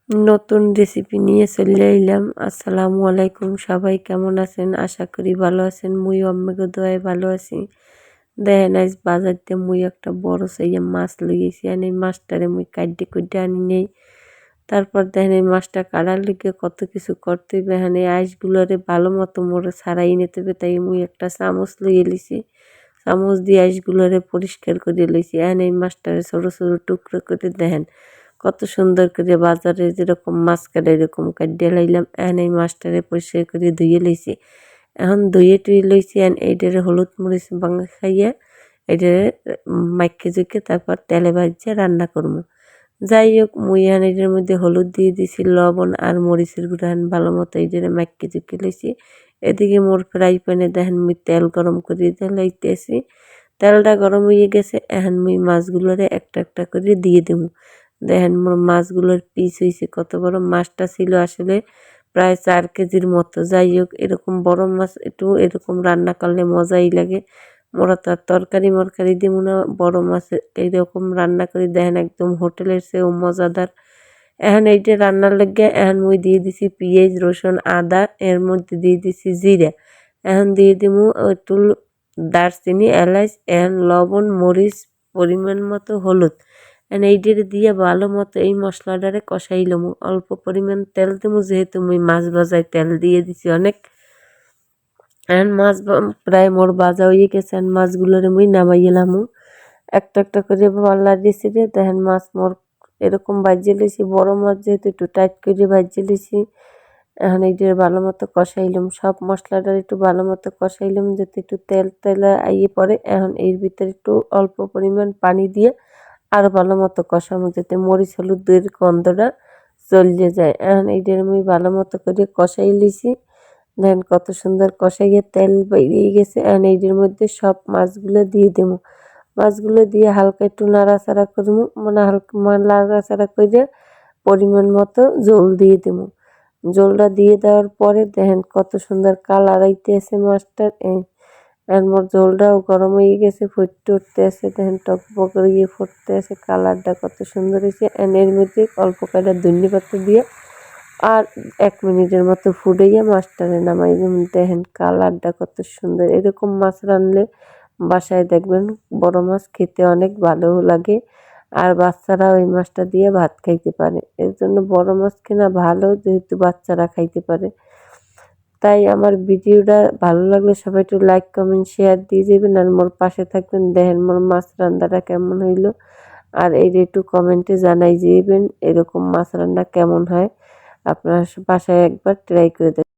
নতুন রেসিপি নিয়ে চলে এলাম। আসসালামু আলাইকুম, সবাই কেমন আছেন? আশা করি ভালো আছেন। মুই অম্মেগো দোয়ায় ভালো আছি। দেখেন আজ বাজারতে মুই একটা বড় সাইজে মাছ লইয়েছি, আর এই মাছটারে মুই কাইটে কুইটে আনি নেই। তারপর দেখেন এই মাছটা কাটার লিগে কত কিছু করতে হইবে। হ্যাঁ এই আইসগুলোরে ভালো মতো মোড়ে ছাড়াই নিতে হবে, তাই মুই একটা চামচ লইয়ে লিছি। চামচ দিয়ে আইসগুলোরে পরিষ্কার করে লইছি। এখন এই মাছটারে ছোটো ছোটো টুকরো করে দেখেন কত সুন্দর করে বাজারে যেরকম মাছ কাটে এরকম কাটিয়ে লাইলাম। এখন এই মাছটারে পরিষ্কার করে ধুয়ে লইছি। এখন ধুয়ে টুয়ে লইছি, এখন এইটারে হলুদ মরিচ বাঙা খাইয়া এইটারে মাইকে জুকে তারপর তেলে ভাজিয়ে রান্না করবো। যাই হোক মুই এখন এটার মধ্যে হলুদ দিয়ে দিছি, লবণ আর মরিচের গুঁড়া ভালো মতো এইটারে মাইকে জুকে লইছি। এদিকে মোর ফ্রাই প্যানে দেখেন মুই তেল গরম করে লাইতেছি। তেলটা গরম হয়ে গেছে, এখন মুই মাছগুলোরে একটা একটা করে দিয়ে দেবো। দেখেন মোর মাছগুলোর পিস হয়েছে কত বড়। মাছটা ছিল আসলে প্রায় 4 কেজির মতো। যাই হোক এরকম বড় মাছ একটু এরকম রান্না করলে মজাই লাগে। মোরা তো আর তরকারি মরকারি দিব না, বড় মাছ এইরকম রান্না করে দেখেন একদম হোটেলের চেয়েও মজাদার। এখন এইটা রান্নার লেগে এখন মুই দিয়ে দিছি পেঁয়াজ রসুন আদা, এর মধ্যে দিয়ে দিছি জিরা। এখন দিয়ে দিমু একটু দারচিনি এলাচ, এখন লবণ মরিচ পরিমাণ মতো হলুদ। এখন এইটারে দিয়ে ভালো মতো এই মশলাটারে কষাই লমু। অল্প পরিমাণ তেল দিমু, যেহেতু মুই মাছ ভাজায় তেল দিয়ে দিছি অনেক। এখন মাছ প্রায় মোর ভাজা হয়ে গেছে, এখন মাছগুলোরে মুই নামাই এলামু। একটা একটা করে পাল্লা দিছি রে। দেখেন মাছ মোর এরকম ভাজিয়ে লইছি, বড় মাছ যেহেতু একটু টাইট করে ভাজিয়ে লইছি। এখন এইটার ভালো মতো কষাইলাম, সব মশলাটার একটু ভালো মতো কষাইলাম যাতে একটু তেল তেলা আইয়ে পড়ে। এখন এর ভিতরে একটু অল্প পরিমাণ পানি দিয়ে আরও ভালো মতো কষানো যাতে মরিচ হলুদের গন্ধটা চলে যায়। এখন এইটার আমি ভালো মতো করে কষাই লিছি। দেখেন কত সুন্দর কষাইয়ে তেল বেরিয়ে গেছে। এখন এইটার মধ্যে সব মাছগুলো দিয়ে দেবো। মাছগুলো দিয়ে হালকা একটু নাড়াচাড়া করবো, মানে হালকা নাড়াচাড়া করে পরিমাণ মতো জল দিয়ে দেবো। জলটা দিয়ে দেওয়ার পরে দেখেন কত সুন্দর কালার আইতেছে মাছটার। আর মোর ঝোলটাও গরম হয়ে গেছে, ফুটতে উঠতে আছে। দেখেন টকবক করে ফুটতে আছে, কালারটা কত সুন্দর হয়েছে। এর মধ্যে অল্প কয়টা ধনিয়া পাতা দিয়ে আর 1 মিনিটের মতো ফুটাইয়া মাছটারে নামাই দিন। দেখেন কালারটা কত সুন্দর। এরকম মাছ রানলে বাসায় দেখবেন বড় মাছ খেতে অনেক ভালো লাগে, আর বাচ্চারা ওই মাছটা দিয়ে ভাত খাইতে পারে। এর জন্য বড় মাছ কেনা ভালো, যেহেতু বাচ্চারা খাইতে পারে। তাই আমার ভিডিওটা ভালো লাগলে সবাই একটু লাইক কমেন্ট শেয়ার দিয়ে যাবেন, আর মোর পাশে থাকবেন। দেখেন মোর মাছ রান্নাটা কেমন হইলো, আর এই একটু কমেন্টে জানাই যাবেন এরকম মাছ রান্না কেমন হয়। আপনার বাসায় একবার ট্রাই করে দেখবেন।